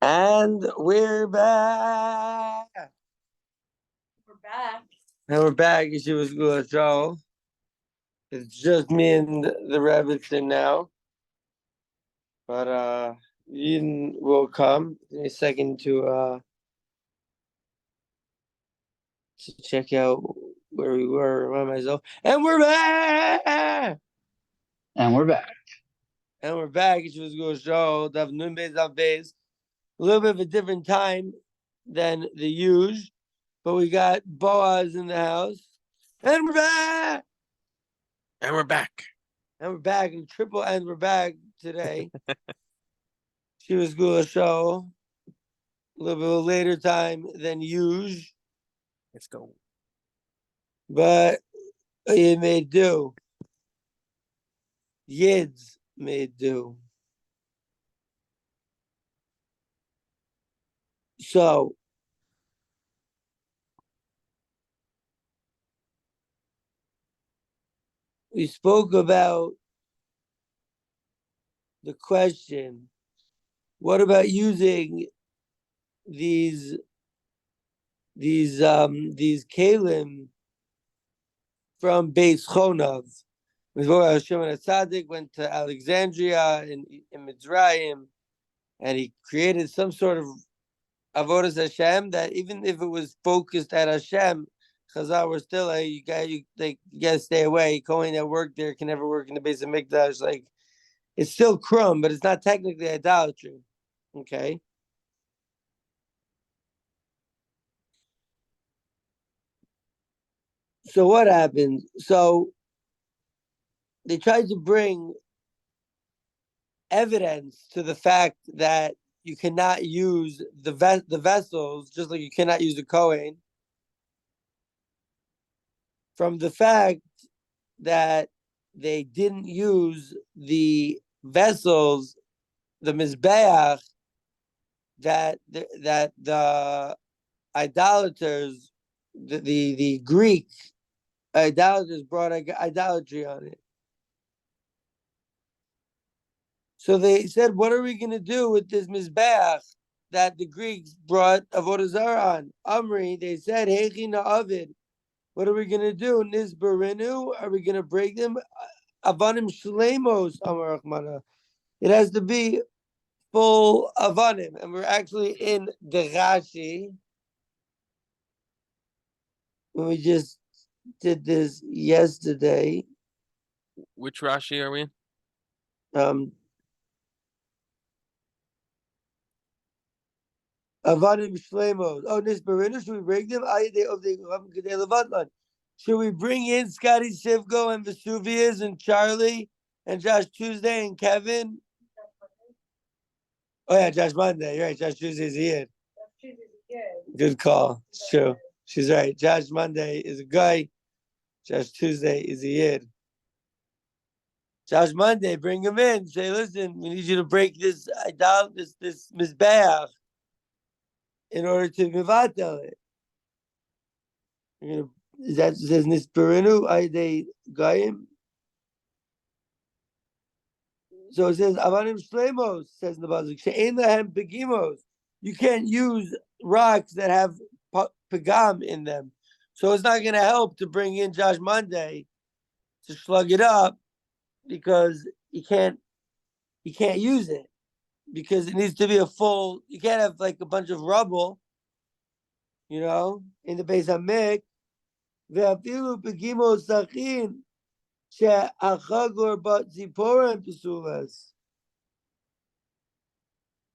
And we're back. We're back. And we're back. She was good, Joe. It's just me and the Rebbitzin now. But Eden will come in a second to check out where we were, remind myself. And we're back. And we're back. And we're back. She was good, Joe. A little bit of a different time than the usual. But we got Boaz in the house. And we're back. And we're back. And we're back in triple, and we're back today. She was good show. A little bit of a later time than usual. Let's go. But it made do. Yids made do. So we spoke about the question, what about using these kalim from Beis Chonav? Hashem and Tzaddik went to Alexandria in Mitzrayim, and he created some sort of Avodah Hashem that even if it was focused at Hashem, Chazal were still like, you gotta stay away. Kohen that worked there can never work in the base of Mikdash. Like, it's still krum, but it's not technically idolatry. Okay. So what happened? So they tried to bring evidence to the fact that you cannot use the vessels, just like you cannot use the Kohen, from the fact that they didn't use the vessels, the mizbeach, that the idolaters, the Greek idolaters brought idolatry on it. So they said, what are we going to do with this mizbeach that the Greeks brought Avodah Zarah on? Amri, they said, Heichina Avid. What are we going to do? Nizbarinu? Are we going to break them? Avanim Shlemos, Amar Rachmana. It has to be full Avanim. And we're actually in the Rashi. When we just did this yesterday. Which Rashi are we in? Avanim Shlemos. Oh, Nisbarinu, should we break them? Should we bring in Scotty Sivko and Vesuvius and Charlie and Josh Tuesday and Kevin? Oh yeah, Josh Monday. You're right. Josh Tuesday's here. Good call. It's true. She's right. Josh Monday is a guy. Josh Tuesday is a yid. Josh Monday, bring him in. Say, listen, we need you to break this mizbeach in order to mivatel it. You're gonna. Is that says Nisperinu? They Gaim? So it says Avanim Shlemos, says in the Bazuk. She'ein lahem pegimos. You can't use rocks that have pagam in them. So it's not going to help to bring in Josh Monday to slug it up because you can't use it because it needs to be a full. You can't have like a bunch of rubble, in the base of Mik. ואפילו פגימו סכין שהחגור בציפורן פסולס.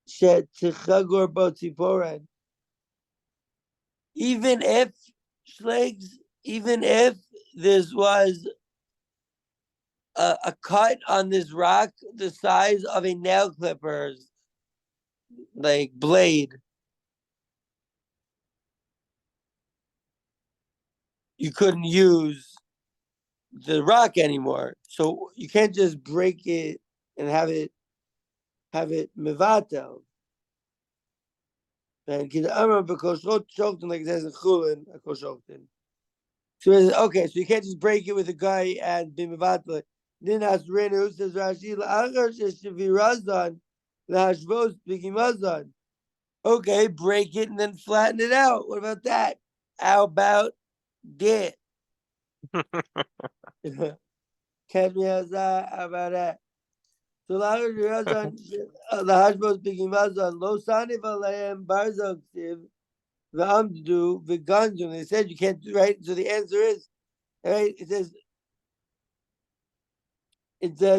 שתחגור בציפורן. Even if this was a cut on this rock the size of a nail clipper's like blade, you couldn't use the rock anymore. So you can't just break it and have it mevatel. And like it says in Chulin, so okay, so you can't just break it with a guy and be mevatel. Ninas Renu says Rashi la'achar sheshavirazan lahashvos b'gimazan Okay, break it and then flatten it out. What about that? How about that? Catch me outside. How about that? So the Hashbos speaking Mazon, Lo Saniv Aleim Barzog Siv, V'amdu V'ganjum. They said you can't do right. So the answer is, right? It says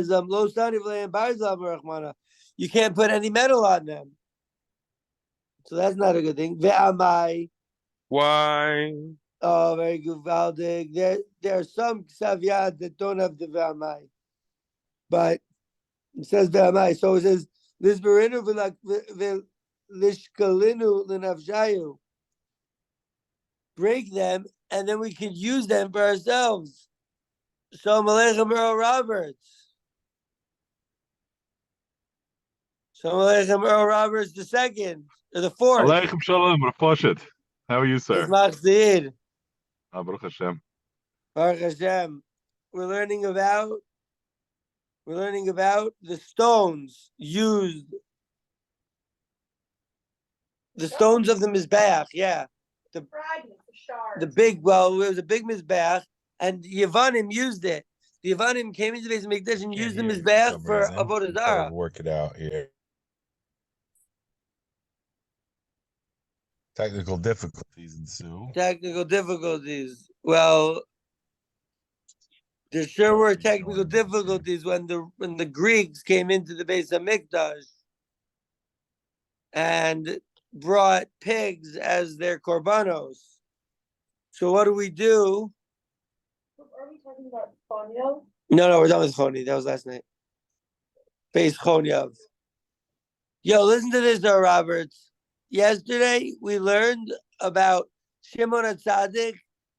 Lo Saniv Aleim Barzog Rachmana. You can't put any metal on them. So that's not a good thing. Ve'amai. Why? Oh, very good, Valdig. There are some Ksavyad that don't have the Ve'amai. But it says Ve'amai. So it says, Lisberinu Lishkalinu Linavshayu. Break them, and then we could use them for ourselves. Shalom Aleichem, Earl Roberts. Shalom Aleichem, Earl Roberts the second, or the fourth. Aleichem shalom, Rav Pashut. How are you, sir? Baruch Baruch Hashem. Hashem. We're learning about the stones used. The stones of the mizbeach, yeah. The big, well, it was a big mizbeach, and Yavanim used it. The Yavanim came into the base of Mikdash and used the mizbeach for Avodah Zarah. Work it out here. Technical difficulties ensue. Technical difficulties. Well, there sure were technical difficulties when the Greeks came into the base of Mikdash and brought pigs as their korbanos. So what do we do? Are we talking about Fonyo? No, we're done with Choni. That was last night. Base Chonyav. Yo, listen to this though, Roberts. Yesterday we learned about Shimon HaTzadik,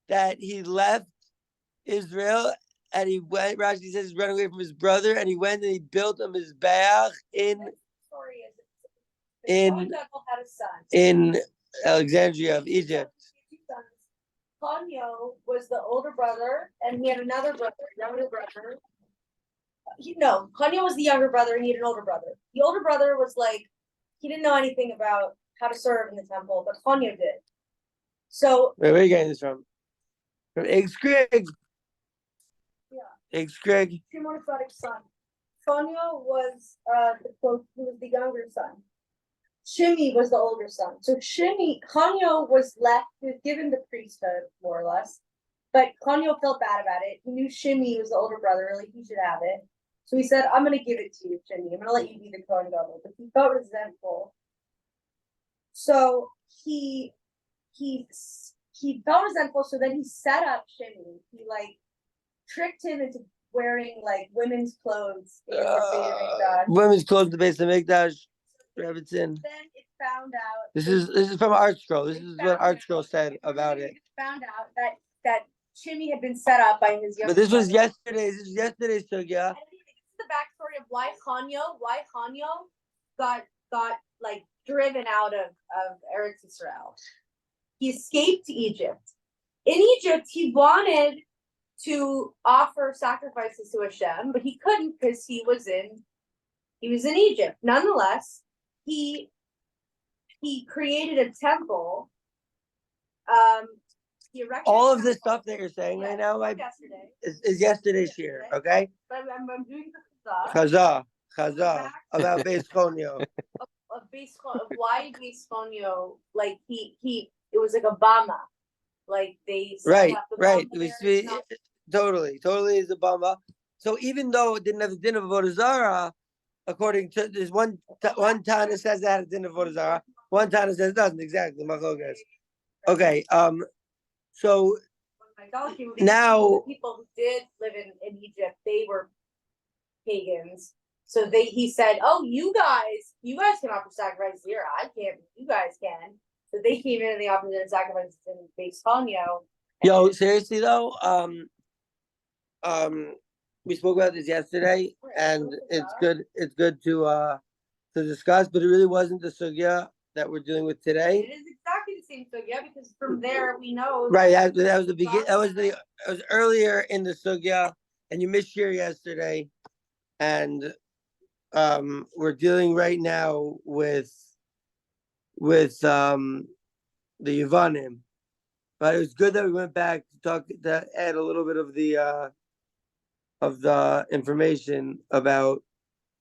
that he left Israel and he went. Rashi says he's running away from his brother, and he went and he built a mizbeach in Alexandria of Egypt. Ponyo was the older brother, and he had another brother, younger brother. Ponyo was the younger brother, and he had an older brother. The older brother was like, he didn't know anything about how to serve in the temple, but Ponyo did. So where are you getting this from? From Igskrig. Yeah. Igskrig. Shimon HaTzadik's son. Ponyo was he was the younger son. Shimi was the older son. So Ponyo was given the priesthood, more or less. But Ponyo felt bad about it. He knew Shimi was the older brother, like he should have it. So he said, I'm going to give it to you, Shimi. I'm going to let you be the Kohen Gadol. But he felt resentful. So he felt resentful, so then he set up Shimi. He tricked him into wearing women's clothes in the Beit HaMikdash. Women's clothes in the Beit HaMikdash. Then it found out. This is from Art Scroll. This is what Art Scroll said about it. Found out that Shimi had been set up by his younger. But this was brother. yesterday's. This is yesterday's sugya. This is the backstory of why Hanyo got driven out of Eretz Yisrael. He escaped to Egypt. In Egypt, he wanted to offer sacrifices to Hashem, but he couldn't because he was in Egypt. Nonetheless, he created a temple. He erected All of this stuff that you're saying right now, is yesterday's year, okay? But I'm doing the Chazah about Beis Chonyo. Why Beis Chonyo? It was like a bamah. They right. We see totally is a bamah. So even though it didn't have the din of Avodah Zarah, according to there's one Tana says that it didn't have Avodah Zarah, one Tana says it doesn't. Exactly, Machogas. Okay. So now people who did live in Egypt, they were pagans. So he said, "Oh, you guys can offer sacrifices here. I can't. You guys can." So they came in and they offered their sacrifices in Beis Ponyo. Yo, seriously though, we spoke about this yesterday, and it's good. It's good to discuss, but it really wasn't the sugya that we're dealing with today. It is exactly the same sugya because from there we know. Right. That was the begin. That was earlier in the sugya, and you missed here yesterday, and we're dealing right now with the Yevanim. But it was good that we went back to add a little bit of the information about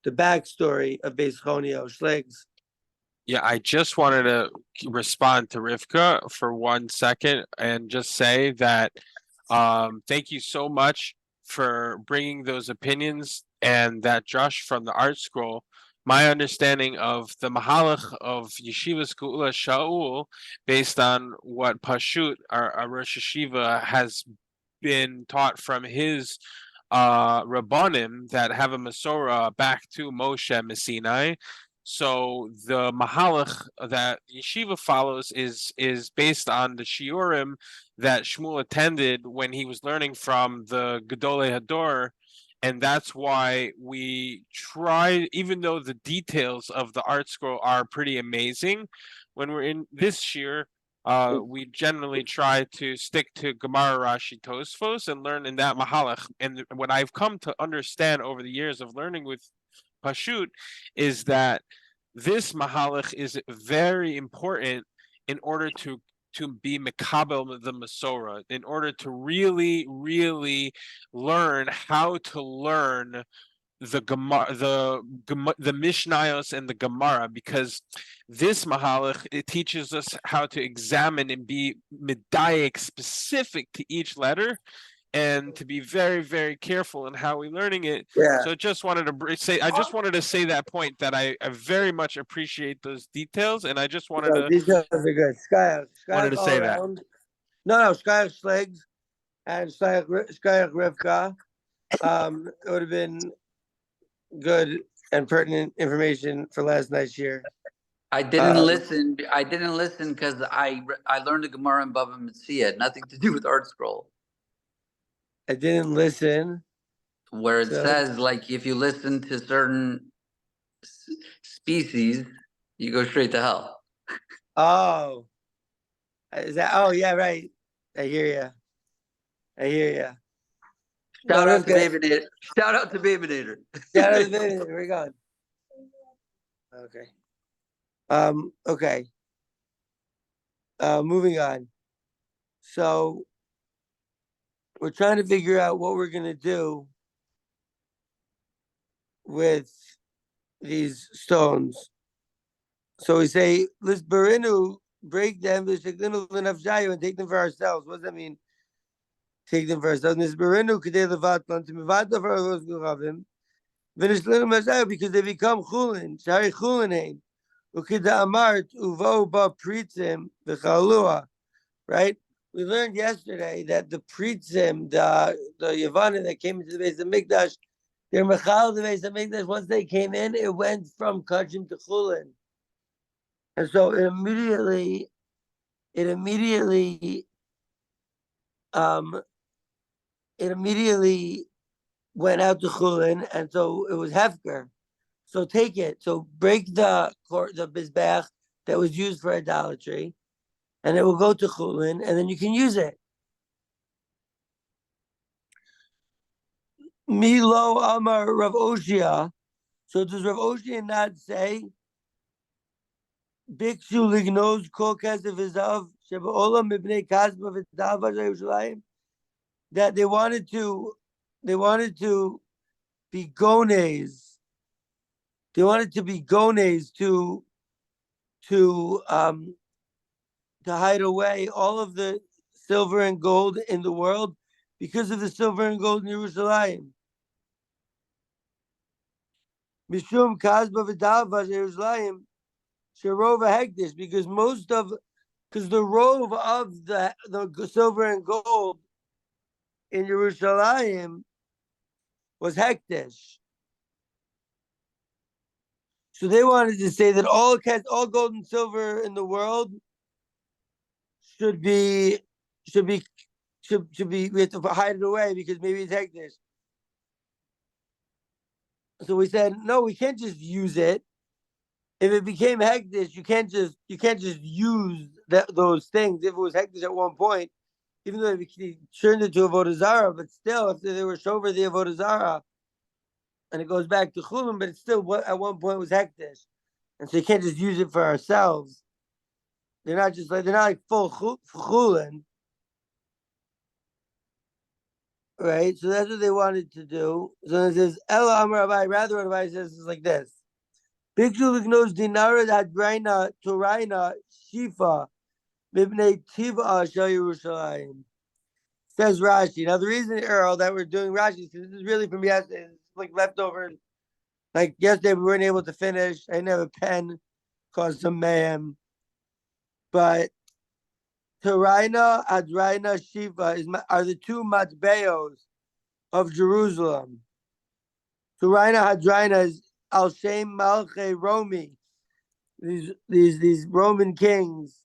the backstory of Beis Chonio Shleigs. Yeah, I just wanted to respond to Rivka for 1 second and just say that thank you so much for bringing those opinions and that Josh from the Art Scroll. My understanding of the Mahalach of Yeshivas Geula Shaul, based on what Pashut, our Rosh Yeshiva, has been taught from his Rabbanim that have a Masorah back to Moshe Messinai. So the Mahalach that Yeshiva follows is based on the Shiurim that Shmuel attended when he was learning from the Gedolei Hador, and that's why we try, even though the details of the Art Scroll are pretty amazing, when we're in this year, we generally try to stick to Gemara, Rashi, Tosfos, and learn in that Mahalach. And what I've come to understand over the years of learning with Pashut is that this Mahalach is very important in order to be Mekabel the Masorah, in order to really, really learn how to learn the Gemara, the Mishnayos and the Gemara, because this Mahalach, it teaches us how to examine and be medayek specific to each letter, and to be very, very careful in how we're learning it. Yeah. So I just wanted to say that point, that I very much appreciate those details, and I just wanted to Details are good. wanted to all say that. around. No, Shleigs Shleigs and Shleigs Rivka. It would have been good and pertinent information for last night's year. I didn't listen. I didn't listen because I learned the Gemara in Bava Metzia. It had nothing to do with Art Scroll. I didn't listen. Where it says, like, if you listen to certain species, you go straight to hell. Oh, is that? Oh, yeah, right. I hear you. Shout out to Babynator. Shout out to Babynator. Shout out to Babynator. We're going. Okay. Okay. Moving on. So we're trying to figure out what we're gonna do with these stones. So we say, let's break them, and take them for ourselves. What does that mean? Take them for ourselves. Because they become chulin. Shari chulin. Right? We learned yesterday that the pritzim, the Yevanim that came into the base of Mikdash, they're mechal the base of Mikdash. Once they came in, it went from kachim to chulin, and so it immediately went out to chulin, and so it was hefker. So take it. So break the mizbeach that was used for idolatry, and it will go to chulin, and then you can use it. Milo Amar Rav Oshia. So does Rav Oshia not say Bikshu lignos kol kesef izav shebeolam mibnei kasba v'dav Yerushalayim, that they wanted to be gones. They wanted to be gones to hide away all of the silver and gold in the world because of the silver and gold in Yerushalayim. Mishum kasba v'dava Yerushalayim sherova hektish, because the rove of the silver and gold in Yerushalayim was hektish. So they wanted to say that all gold and silver in the world should be we have to hide it away because maybe it's hektish. So we said, no, we can't just use it. If it became hektish, you can't just use those things. If it was hektish at one point, even though it turned into Avodah Zarah, but still, if they were shover the Avodah Zarah, and it goes back to chulin, but it still at one point was hektish, and so you can't just use it for ourselves. They're not just like they're not like full chulin, right? So that's what they wanted to do. So it says Ella Amar Abai. Rather, what Abai says is like this: Bikshul knows dinara hadraina toraina shifa mibnei tiva shel Yerushalayim. Says Rashi. Now the reason, Earl, that we're doing Rashi is because this is really from yesterday. It's like leftovers. Like yesterday, we weren't able to finish. I didn't have a pen, caused some mayhem. But Toraina, Adraina, Shiva are the two matbeos of Jerusalem. Toraina, Adraina is Al Shem Malche Romi. These Roman kings.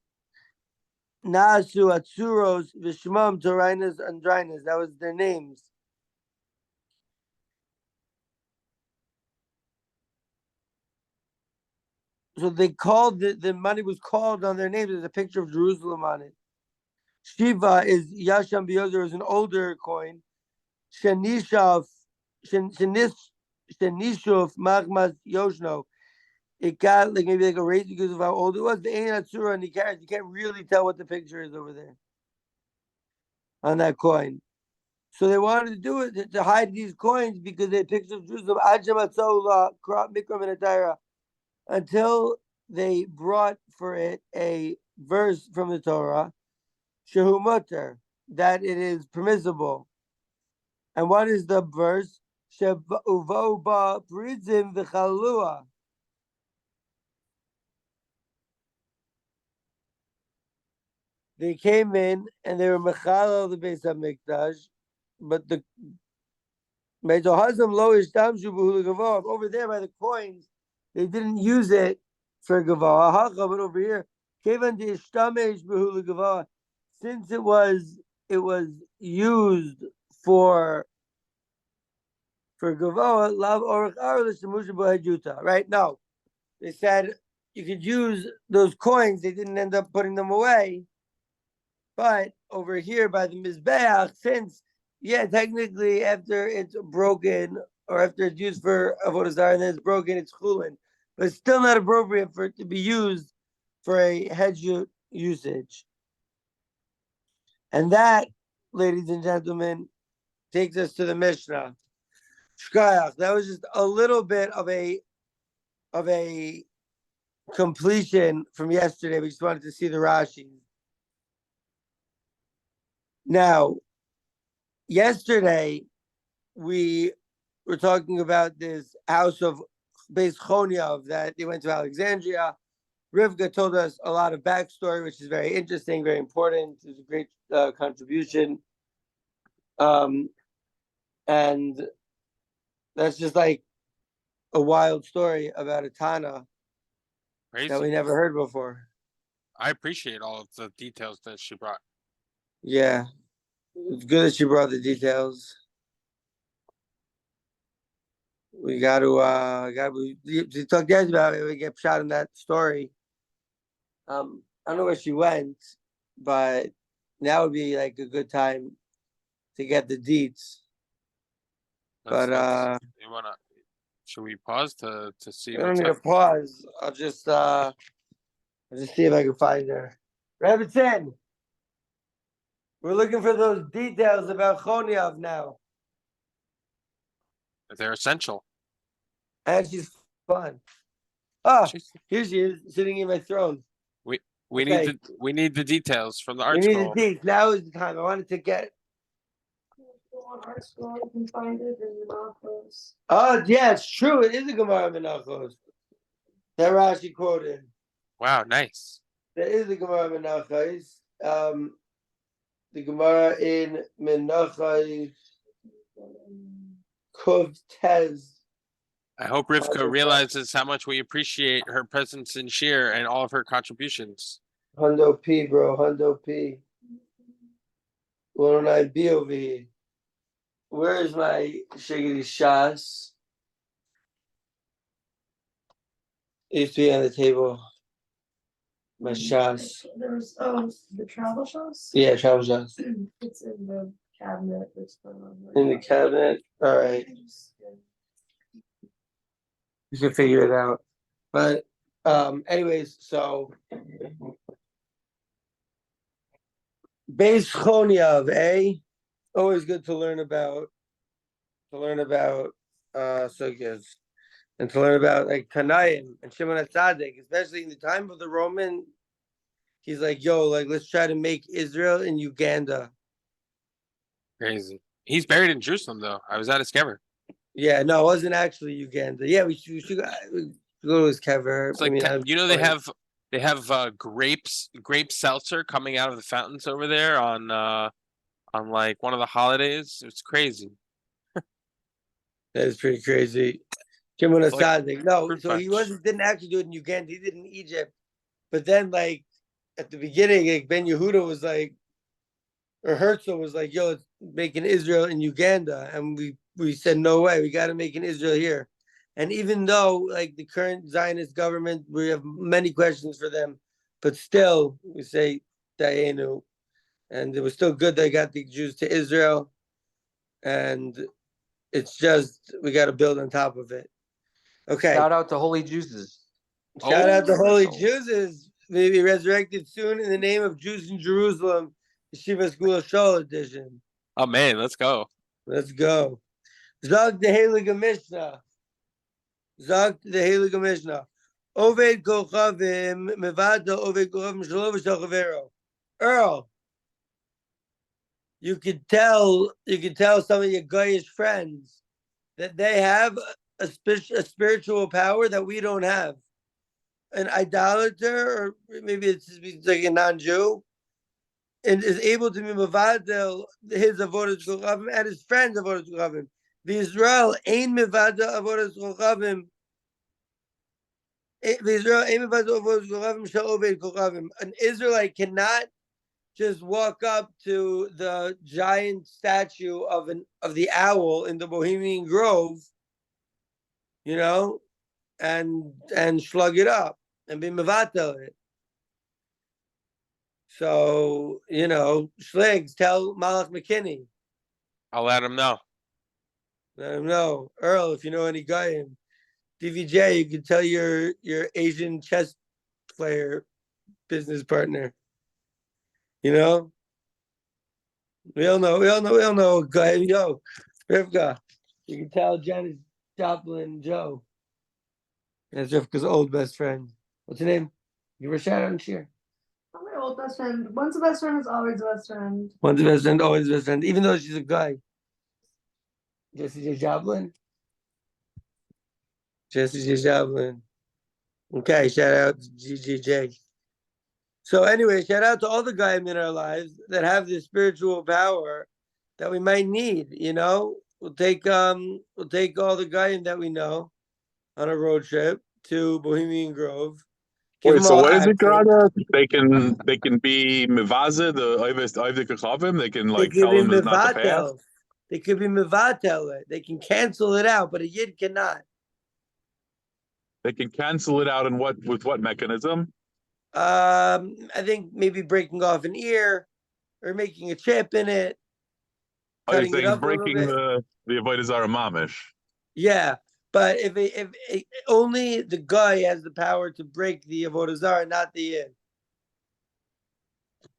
Nasu, Atsuros, Vishmam, Torainas, Andrinas. That was their names. So they called the money was called on their names. There's a picture of Jerusalem on it. Shiva is Yasham B'Yozer is an older coin. Shenishov Magmas Yoshno. It got like maybe like a raise because of how old it was. The Ein Atzura and the carrots, you can't really tell what the picture is over there on that coin. So they wanted to do it to hide these coins because they had pictures of Jerusalem. Until they brought for it a verse from the Torah, Shehu Mutter, that it is permissible. And what is the verse? She'uvo ba prizim v'chalua. They came in and they were mechalal the Beis Hamikdash, but the over there by the coins, they didn't use it for gavah. But over here, since it was used for gavah, lav orach right? No, they said you could use those coins. They didn't end up putting them away, but over here by the mizbeach, since technically after it's broken or after it's used for Avodah Zarah and then it's broken, it's chulin. But it's still not appropriate for it to be used for a hedge usage. And that, ladies and gentlemen, takes us to the Mishnah. Shkayach. That was just a little bit of a completion from yesterday. We just wanted to see the Rashi. Now, yesterday, we were talking about this house of Beis Choniov that they went to Alexandria. Rivka told us a lot of backstory, which is very interesting, very important. It's a great contribution. And that's just like a wild story about a Tana that we never heard before. I appreciate all of the details that she brought. Yeah. It's good that you brought the details. We got to talk guys about it. We get shot in that story. I don't know where she went, but now would be like a good time to get the deets. Should we pause to see? I don't need to pause. I'll just see if I can find her. Rebbetzin, we're looking for those details about Choniov now. They're essential. And she's fun. Oh, here she is, sitting in my throne. We need the details from the art school. We scroll. need the deets. Now is the time. I wanted to get. Art scroll, you can find it in Menachos. Oh yeah, it's true. It is a Gemara Menachos that Rashi quoted. Wow, nice. There is a Gemara Menachos. The Gemara in Menachos Kuv Tez. I hope Rivka realizes how much we appreciate her presence in Shir and all of her contributions. Hundo P, bro. Hundo P. 109 B over here. Where is my Shiggity Shas? It used to be on the table. My Shas. There's the travel Shas? Yeah, travel Shas. It's in the cabinet. In the cabinet? All right. You should figure it out. But anyways, so Beis Choniav, eh? Always good to learn about sugyas and to learn about like Tanaim and Shimon HaTzadik, especially in the time of the Roman. He's like, yo, like let's try to make Israel in Uganda. Crazy. He's buried in Jerusalem, though. I was at his kever. Yeah, no, it wasn't actually Uganda. Yeah, we should go to his kever. It's like they have grape seltzer coming out of the fountains over there on like one of the holidays. It's crazy. That is pretty crazy. Shimon It's like HaTzadik. No, fruit so he punch. didn't actually do it in Uganda. He did it in Egypt. But then, like at the beginning, like Ben Yehuda was like, or Herzl was like, "Yo, let's make an Israel in Uganda," and we said, "No way, we got to make an Israel here." And even though like the current Zionist government, we have many questions for them, but still we say Dayenu, and it was still good they got the Jews to Israel, and it's just we got to build on top of it. Okay. Shout out to Holy Juices. Shout out to Holy Herzl. Jews. Maybe resurrected soon in the name of Jews in Jerusalem. Yeshiva School of Shul edition. Oh man, let's go. Let's go. Zog the Heilige Mishnah. Zog the Heilige Mishnah. Oved Kochavim Mevada Oved Kochavim Shalom V'Shalchavero. Earl, you could tell some of your Goyish friends that they have a spiritual power that we don't have. An idolater, or maybe it's like a non-Jew, and is able to be mevadel his avodas kochavim and his friends avodas kochavim. The Israel ain't mevadel avodas kochavim. The Israel ain't mevadel avodas kochavim shall obey kochavim. An Israelite cannot just walk up to the giant statue of the owl in the Bohemian Grove, you know, and slug it up and be mevatel it. So, you know, Schlegs, tell Malach McKinney. I'll let him know. Let him know. Earl, if you know any guy in DVJ, you can tell your Asian chess player business partner. You know? We all know a guy. Yo, Rivka. You can tell Janis Joplin Joe. That's Rivka's old best friend. What's her name? Give her a shout out and cheer. I'm my old best friend. Once a best friend is always a best friend. Once a best friend, always a best friend. Even though she's a guy. Jesse J. Joplin. Jesse J. Joplin. Okay, shout out to GGJ. So anyway, shout out to all the guys in our lives that have this spiritual power that we might need, you know? We'll take all the guys that we know on a road trip to Bohemian Grove. Wait, so what is it, Grada? They can be mevaze, the Oived Kochavim. They can like tell them it's not the path. They could be mevatel. They can cancel it out, but a yid cannot. They can cancel it out with what mechanism? I think maybe breaking off an ear or making a chip in it. Oh, you're saying breaking the Avodah Zarah mamish. Yeah, but if only the guy has the power to break the Avodah Zarah, not the yid.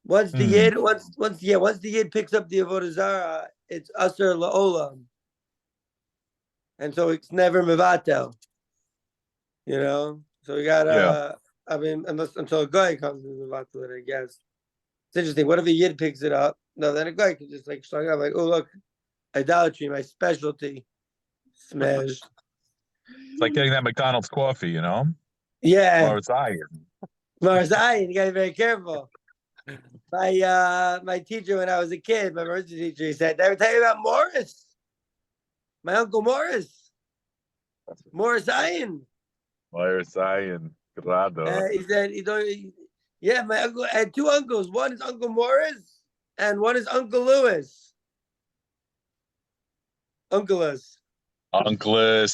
Once the yid picks up the Avodah Zarah, it's Asur La'olam. And so it's never mevatel. You know? So we gotta I mean, until a guy comes to mevatel it, I guess. It's interesting. What if a yid picks it up? No, then a guy can just like shrug up, like, oh look, idolatry, my specialty. Smash. It's like getting that McDonald's coffee, you know? Yeah. Or it's iron. You gotta be very careful. My teacher when I was a kid, my emergency teacher, he said, "Did I ever tell you about Morris? My uncle Morris. Morris Iron." Morris Iron. Grado. He said, yeah, my uncle, I had two uncles. One is Uncle Morris and one is Uncle Lewis. Uncleus.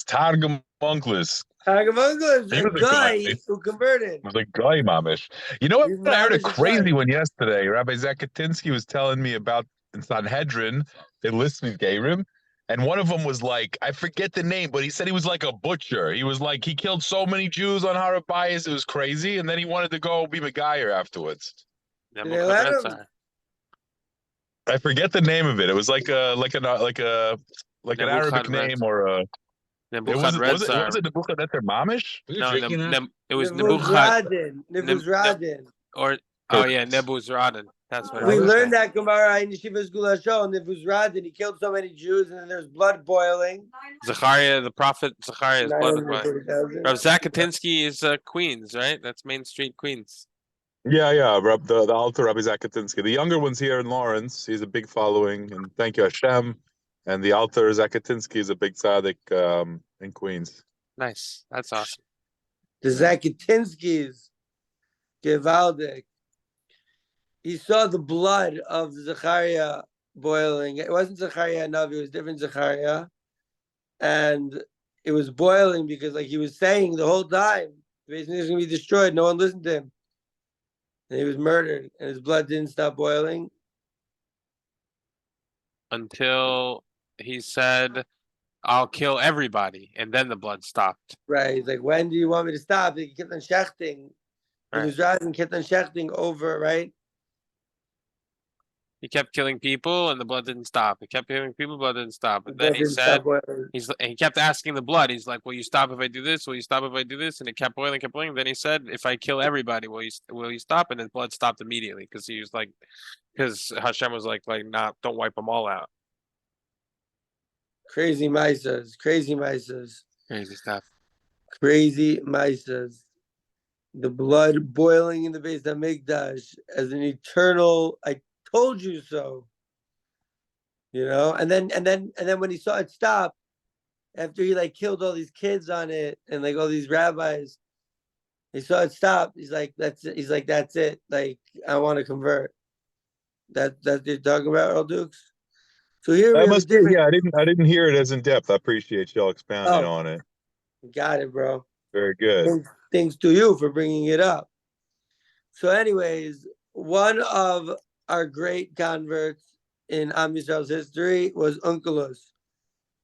Targum Uncleus. Targum Uncleus, He a was a guy guy. who converted. It was a guy, mamish. You know what? He's I heard a mamish a crazy guy. one yesterday. Rabbi Zakotinsky was telling me about in Sanhedrin. They listed Gerim, and one of them was like, I forget the name, but he said he was like a butcher. He was like, he killed so many Jews on Har HaBayis, it was crazy, and then he wanted to go be Megayer afterwards. Did they let him? I forget the name of it. It was like an Arabic name or a. It was Nebuchadnezzar. it Nebuchadnezzar Mamish? No, it was Nebuzradin. Neb- Nebuzradin. or oh yeah, Nebuzradin. That's what I We was saying. learned that Gemara in Yeshiva's Gulashon. Nebuzradin. He killed so many Jews, and then there's blood boiling. Zachariah, the prophet Zachariah's blood was boiling. 940,000. Rav Zakatinsky is Queens, right? That's Main Street, Queens. Yeah, the Alter Rabbi Zakatinsky. The younger one's here in Lawrence. He's a big following, and thank you Hashem. And the Alter Zakatinsky is a big tzaddik in Queens. Nice. That's awesome. The Zakatinskys, Gevaldik. He saw the blood of Zechariah boiling. It wasn't Zechariah Navi, it was different Zechariah. And it was boiling because, like he was saying the whole time, the basement is going to be destroyed. No one listened to him. And he was murdered, and his blood didn't stop boiling. Until he said, I'll kill everybody. And then the blood stopped. Right. He's like, when do you want me to stop? He kept on shechting. He was driving, kept on shechting over, right? He kept killing people and the blood didn't stop. He kept killing people, blood didn't stop. And then he said, he kept asking the blood. He's like, will you stop if I do this? Will you stop if I do this? And it kept boiling, kept boiling. Then he said, if I kill everybody, will you stop? And his blood stopped immediately because he was like, because Hashem was like, nah, don't wipe them all out. Crazy misas, crazy misas. Crazy stuff. Crazy misas. The blood boiling in the base of Mikdash as an eternal, I told you so. You know, and then when he saw it stop, after he like killed all these kids on it and like all these rabbis, he saw it stop. He's like, that's it. He's like, that's it. Like, I want to convert. That you're talking about, Earl Dukes? So here we have yeah, I didn't hear it as in depth. I appreciate y'all expounding on it. Got it, bro. Very good. Thanks to you for bringing it up. So anyways, one of our great converts in Am Yisrael's history was Unkelus,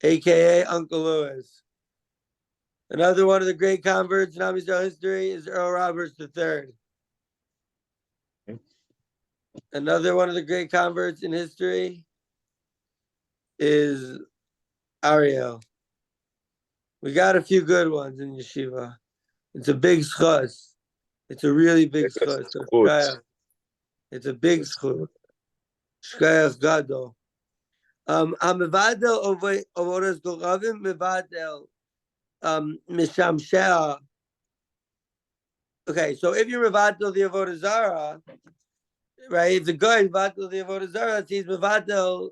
aka Uncle Lewis. Another one of the great converts in Am Yisrael history is Earl Roberts III. Another one of the great converts in history is Ariel. We got a few good ones in yeshiva. It's a big schus. It's a really big schus. It's a big schus. Shkayach gadol. Amevadel ovodas goravim mevadel mishamshea. Okay, so if you mevadel the Avodah Zarah, right? If the guy is mevadel the Avodah Zarah, he's mevadel.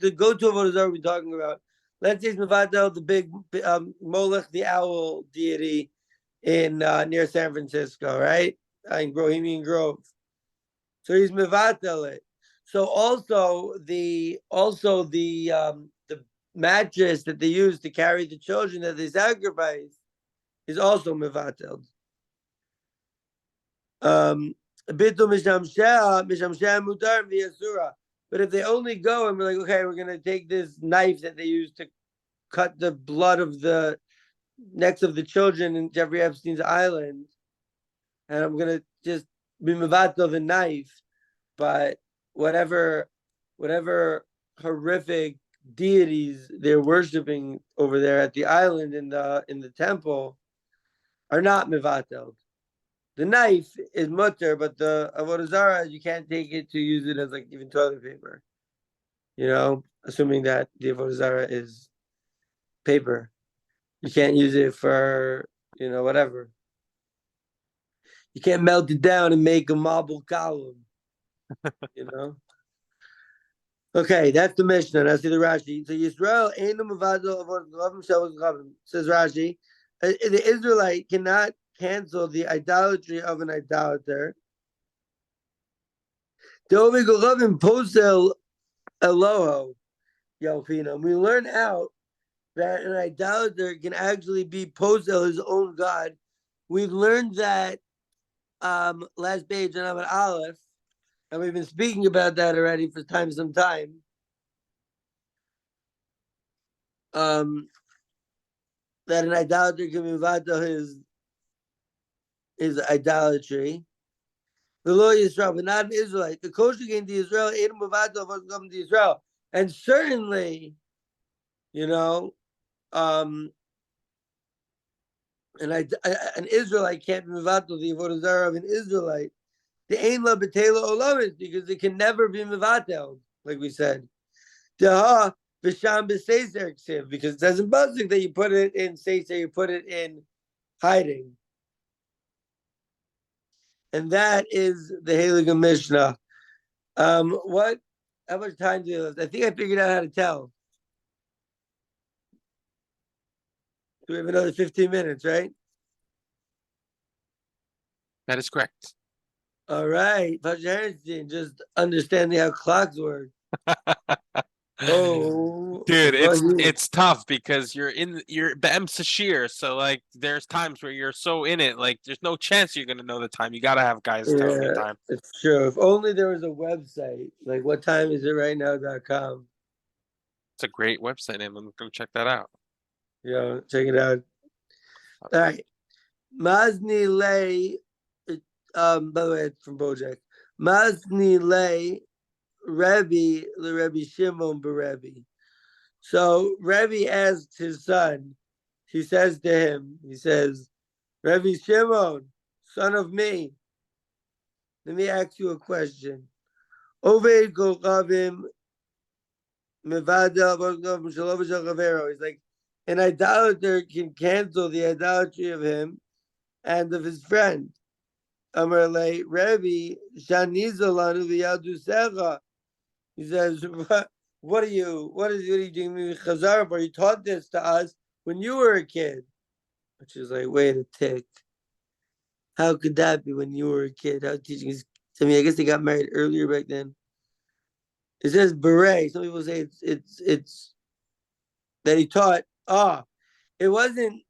To go to Avodah Zarah, we're talking about. Let's say he's mevadel the big Molech, the owl deity in near San Francisco, right? In Bohemian Grove. So he's mevadel it. So also the mattress that they use to carry the children that they sacrifice is also mevadel. But if they only go and we're like, okay, we're gonna take this knife that they use to cut the blood of the necks of the children in Jeffrey Epstein's island, and I'm gonna just be mevatel the knife, but whatever horrific deities they're worshiping over there at the island in the temple are not mevatel. The knife is mutter, but the Avodah Zarah, you can't take it to use it as like even toilet paper. You know, assuming that the Avodah Zarah is paper. You can't use it for, whatever. You can't melt it down and make a marble column. Okay, that's the Mishnah. Now see the Rashi. So Yisrael ain't no mavadol avodah says Rashi. The Israelite cannot cancel the idolatry of an idolater. Posel Eloho, Yalfino. We learn out that an idolater can actually be posel his own god. We've learned that last page on Amud Aleph, and we've been speaking about that already for some time. That an idolater can be vada his idolatry. the law Yisrael, but not an Israelite. The kosher came to Israel, Edom Mavato was come to Israel. And certainly, an Israelite can't be Mavato, the Avodah Zarah of an Israelite. The Ein La B'Tela Olamis, because it can never be Mavatel, like we said. Daha V'Sham B'Seiser Ksiv, because it doesn't buzzik that you put it in Seiser, you put it in hiding. And that is the Heilige Mishnah. How much time do you have? I think I figured out how to tell. Do we have another 15 minutes, right? That is correct. All right. Pashut Jabotinsky, just understanding how clocks work. Oh, dude, it's tough because you're Be'em Sashir, so like there's times where you're so in it, like there's no chance you're gonna know the time. You gotta have guys telling you time. It's true. If only there was a website, like what time is it right now.com. It's a great website name. I'm gonna check that out. Yeah, check it out. All right. Mazni Lay, by the way, it's from Bojack. Mazni Lay Rebbe Shimon Berebbe. So Rebbe asked his son, he says to him, Rebbe Shimon, son of me, let me ask you a question. Oved Golchavim Mevada He's like, an idolater can cancel the idolatry of him and of his friend. Amarle Rebbe Shanizolanu V'Yadu Secha. He says, what are you doing? Chazar, you taught this to us when you were a kid. Which is like, wait a tick. How could that be when you were a kid? How teaching is, I mean, I guess they got married earlier back then. It says beret. Some people say it's that he taught. It wasn't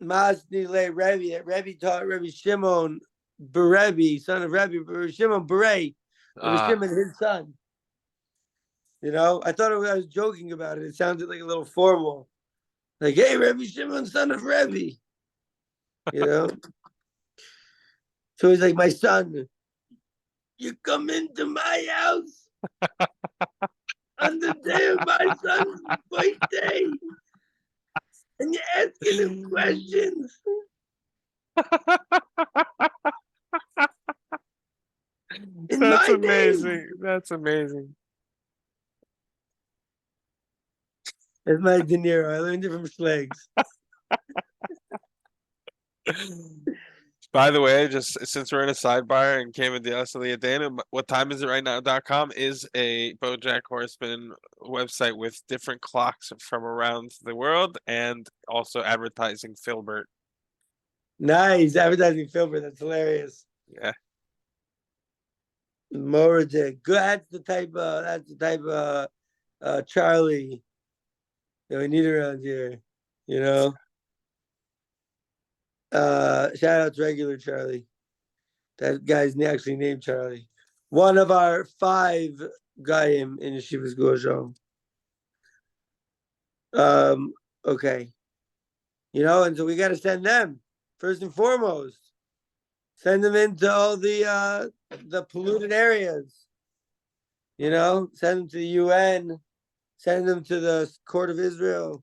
Masni Le Rebbe that Rebbe taught Rebbe Shimon Berebbe, son of Rebbe Shimon Beret, Rebbe Shimon, his son. I thought I was joking about it. It sounded like a little formal. Like, hey, Rebbe Shimon, son of Rebbe. So he's like, my son, you come into my house on the day of my son's birthday, and you're asking him questions. That's amazing. That's amazing. That's my De Niro. I learned it from Schlegs. By the way, just since we're in a sidebar and came into Asali what time is it right now.com is a BoJack Horseman website with different clocks from around the world and also advertising Filbert. Nice, advertising Filbert. That's hilarious. Yeah. Moradic. Good. That's the type of Charlie that we need around here. Shout out to regular Charlie. That guy's actually named Charlie. One of our 5 Gaim in Yeshiva's Gojo. Okay. And so we got to send them first and foremost. Send them into all the polluted areas. Send them to the UN. Send them to the Court of Israel.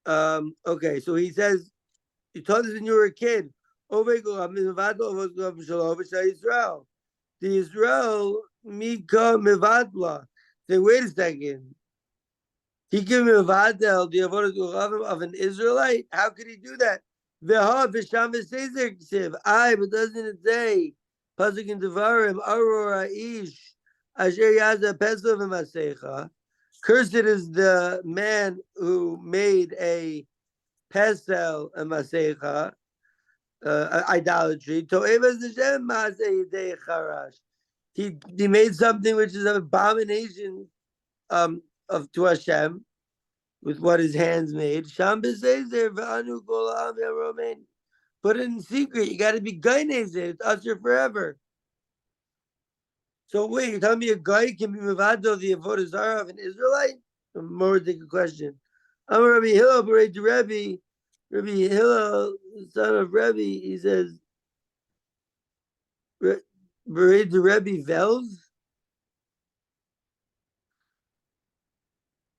Okay, so he says, you taught us when you were a kid. The Israel Mika Mivadla. Say, wait a second. He gave me a vadel, the avodah of an Israelite. How could he do that? But doesn't it say, Pasuk in Devarim, Aror Aish, Asher Yaza Pesach v'Masecha. Cursed is the man who made a pesel and masecha, idolatry. He made something which is an abomination to Hashem with what his hands made. Put it in secret. You got to be gainezer. It's usher forever. So wait, you're telling me a guy can be mevado the Avodah Zarah of an Israelite? A more ridiculous question. I'm Rabbi Hillel, Berei Rebbe Rabbi Hillel, son of Rebbe, he says, Bered the Rebbe Vels?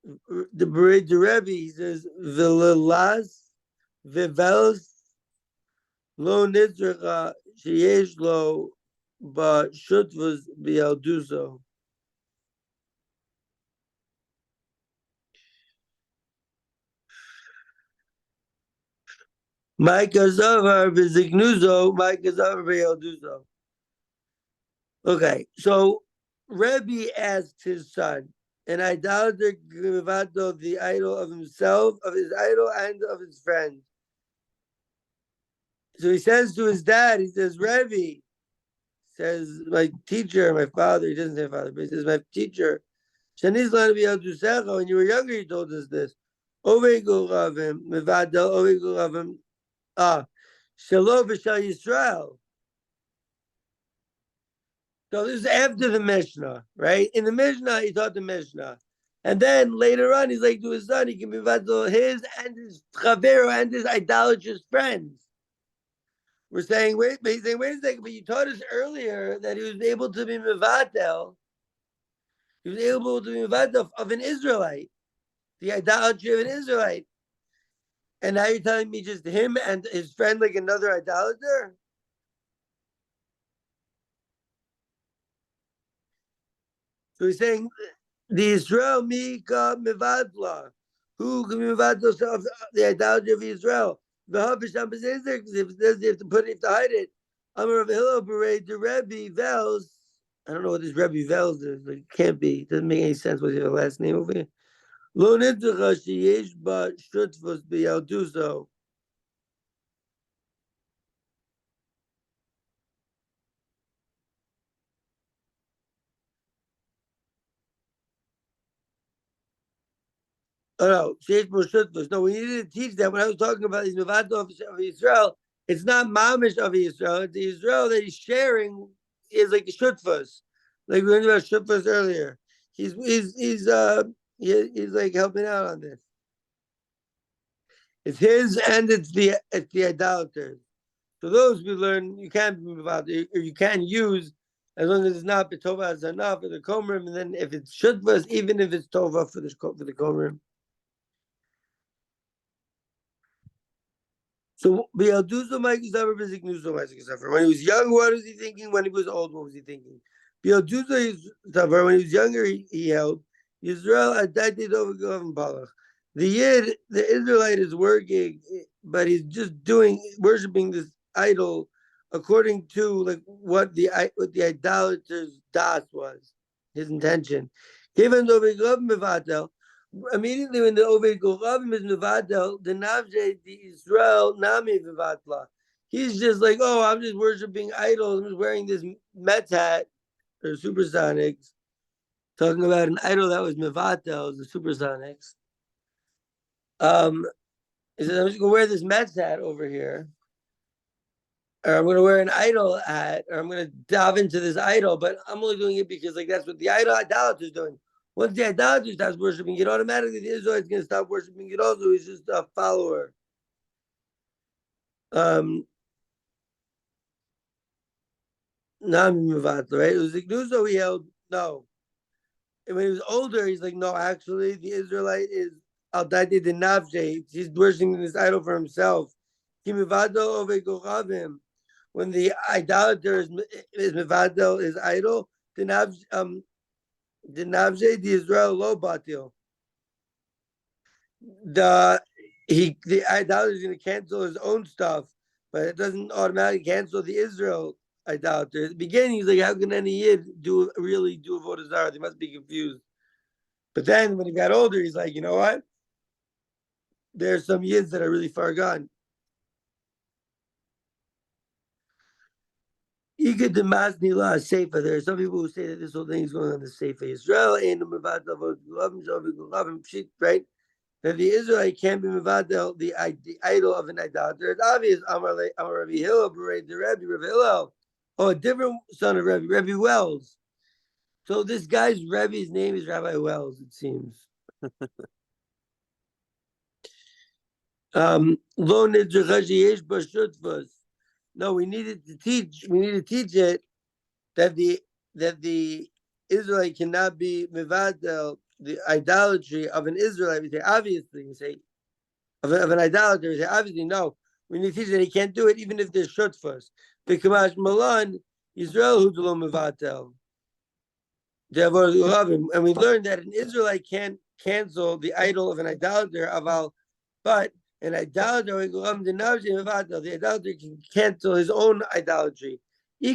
The Bered the Rebbe, he says, Vilalas, Vivels, Lo Nitzracha, Sheyesh Lo, but Shutvas Bialduzo. Micah Zavar Bizignuzo, Micah Zavar Bialduzo. Okay, so Rebbe asked his son, an idolater Givado, the idol of himself, of his idol, and of his friend. So he says to his dad, he says, Rebbe, says, my teacher, my father, he doesn't say father, but he says, my teacher, Shani's to be when you were younger, he told us this. Ovegu Ravim, Mevadel, Ovegu Ravim, Shalom V'Shal Yisrael. So this is after the Mishnah, right? In the Mishnah, he taught the Mishnah. And then later on, he's like to his son, he can be his and his chavero and his idolatrous friends. We're saying, wait a second, but you taught us earlier that he was able to be mevatel. He was able to be mevatel of an Israelite, the idolatry of an Israelite. And now you're telling me just him and his friend like another idolater? So he's saying, the Israel Mika Mivadla, who can be Mivadla of the idolatry of Israel. The Habisham is there because if you have to put it, you have to hide it. Amar of Hillel Berei, the Rebbe Vels. I don't know what this Rebbe Vels is. Like, it can't be. It doesn't make any sense. What's your last name over here? Lo Nidzacha Sheyesh Ba Shutvos B'Yalduzo. Oh no, Sheish Moshutvos. No, we needed to teach that. When I was talking about these Mivadla of Israel, it's not mamish of Israel. It's the Israel that he's sharing is like shutfas. Like we learned about shutfas earlier. He's like helping out on this. It's his and it's the idolaters. So those we learn you can't be about or you can use as long as it's not betova zanah for the komrim, and then if it's shutfas, even if it's tova for the komrim. So when he was young, what was he thinking? When he was old, what was he thinking? When he was younger, he held Israel adapted over Balach. The Yid, the Israelite is working, but he's just worshiping this idol according to like what the idolater's das was, his intention. Given the immediately when the Oved Goravim is Nevadel, the Navje, the Israel, Nami Vivatla. He's just like, oh, I'm just worshiping idols. I'm just wearing this Mets hat or Supersonics. Talking about an idol that was Mevatel, the Supersonics. He says, I'm just going to wear this Mets hat over here. Or I'm going to wear an idol hat. Or I'm going to dive into this idol. But I'm only doing it because like that's what the idolater is doing. Once the idolater starts worshiping it, automatically the Israelite is going to stop worshiping it also. He's just a follower. Right? It was like, so he held, no. And when he was older, he's like, no, actually, the Israelite is Al-Dadi the Navje. He's worshiping this idol for himself. When the idolater is Mivado, his idol, the Navje, the Israel lo batil. The idolater is going to cancel his own stuff, but it doesn't automatically cancel the Israel idolater. At the beginning, he's like, how can any Yid really do Avodah Zarah? They must be confused. But then when he got older, he's like, you know what? There's some Yids that are really far gone. There are some people who say that this whole thing is going on the Sefer Israel, right? That the Israelite can't be mevadel the idol of an idolater. It's obvious. Amar Rabbi Hillel, the Rabbi Hillel. Oh, a different son of Rabbi Wells. So this guy's Rebbe's name is Rabbi Wells, it seems. Lo nidrcha sheyesh ba shutfus. No, we needed to teach it that the Israelite cannot be mivadel the idolatry of an Israelite. We say obviously, we say of an idolater. We say obviously no. We need to teach that he can't do it even if there's shutfus. B'kamash malan Israel who's lo mivadel. And we learned that an Israelite can't cancel the idol of an idolater, but an idolater, the idolater can cancel his own idolatry. There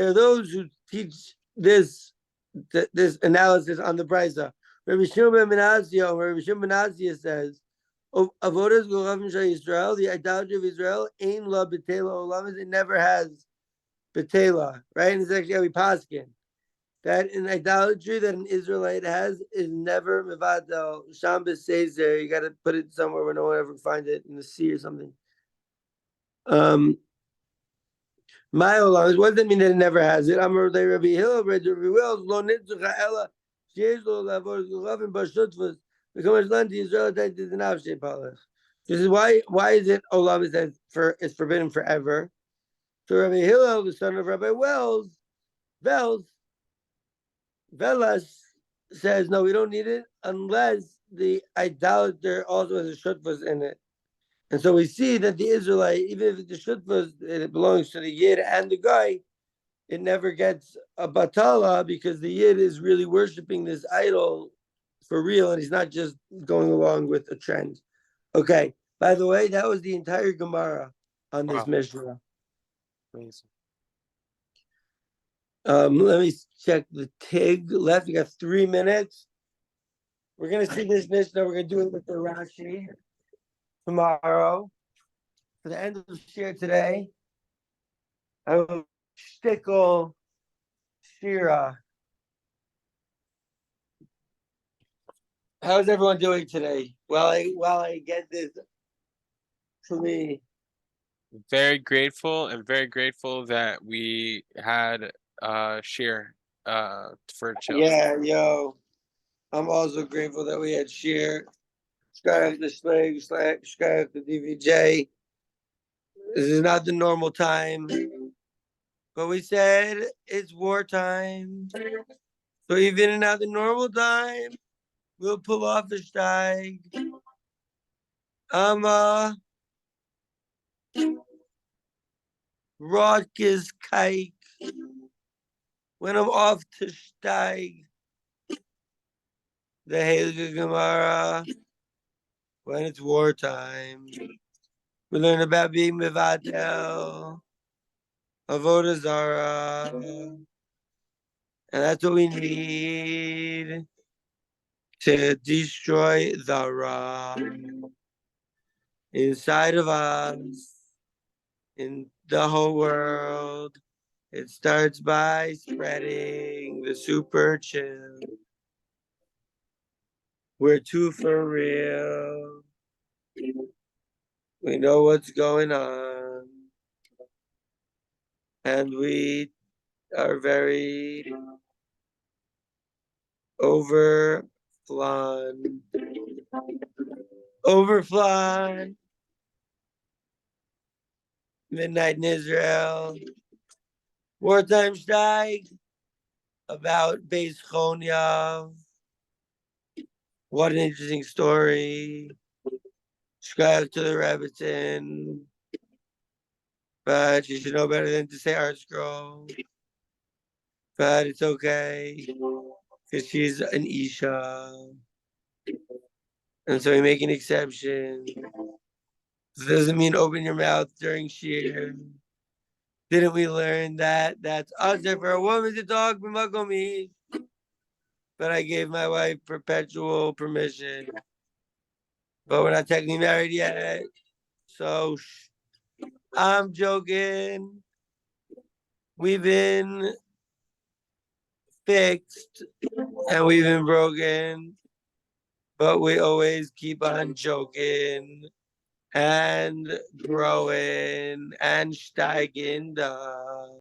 are those who teach this analysis on the Brisa. Rabbi Shimon ben Menashe says, Avodah Zarah, the idolatry of Israel, ain la b'tela olam, it never has betela, right? And it's actually how we paskin that an idolatry that an Israelite has is never mevadel. Shambas says there, you got to put it somewhere where no one ever finds it in the sea or something. My olam, what does that mean that it never has it? Amar Rabbi Hillel, Rabbi Wells, lo nitzucha ela sheyesh lo lavor zulavim b'shutfus because land Israel that did not say palach. This is why is it olam is forbidden forever? So Rabbi Hillel, the son of Rabbi Velas says, no, we don't need it unless the idolater also has a shutfus in it. And so we see that the Israelite, even if the shutfus, it belongs to the Yid and the guy, it never gets a batala because the Yid is really worshiping this idol for real and he's not just going along with a trend. Okay, by the way, that was the entire Gemara on this Mishnah. Amazing. Let me check the TIG left. We got 3 minutes. We're gonna see this Mishnah. We're gonna do it with the Rashi tomorrow. For the end of the share today, I will shtickle Shira. How's everyone doing today? While I get this for me. Very grateful that we had share for chill. Yeah, yo. I'm also grateful that we had share. Sky the shteig, sky the DVJ. This is not the normal time, but we said it's wartime. So even in not the normal time, we'll pull off the shteig. Rodkis kike. When I'm off to shteig, the Heilige Gemara, when it's wartime, we learn about being mevadel, Avodah Zarah, and that's what we need to destroy the Ra inside of us, in the whole world. It starts by spreading the super chill. We're two for real. We know what's going on. And we are very overflon. Midnight in Israel. Wartime shteig about Beis Chonyav. What an interesting story. Shkayach to the Rebbetzin. But you should know better than to say art scroll. But it's okay. Because she's an Isha. And so we make an exception. This doesn't mean open your mouth during shir. Didn't we learn that that's usher for a woman to talk b'makom? But I gave my wife perpetual permission. But we're not technically married yet. So I'm joking. We've been fixed and we've been broken. But we always keep on joking and growing and steiging.